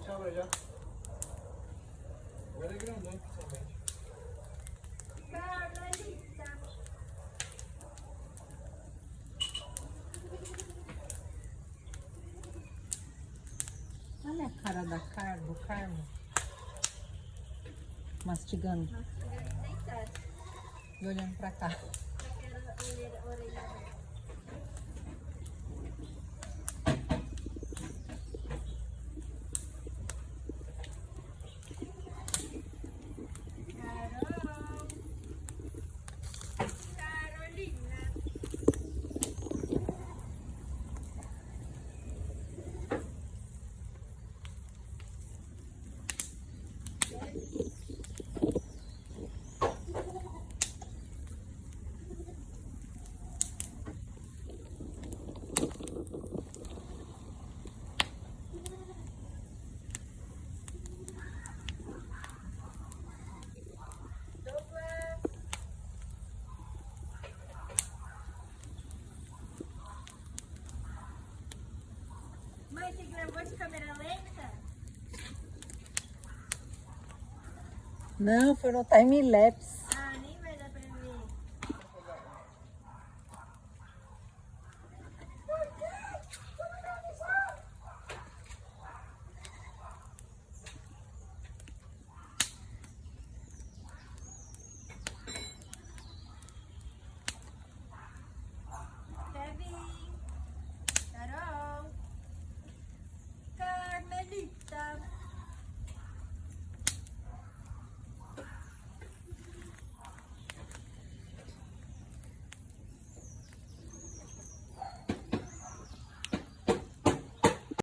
sobra já. Agora é grandão, principalmente. Olha a cara do Carmo. Mastigando. E olhando pra cá. Mãe, você gravou de câmera lenta? Não, foi no time-lapse.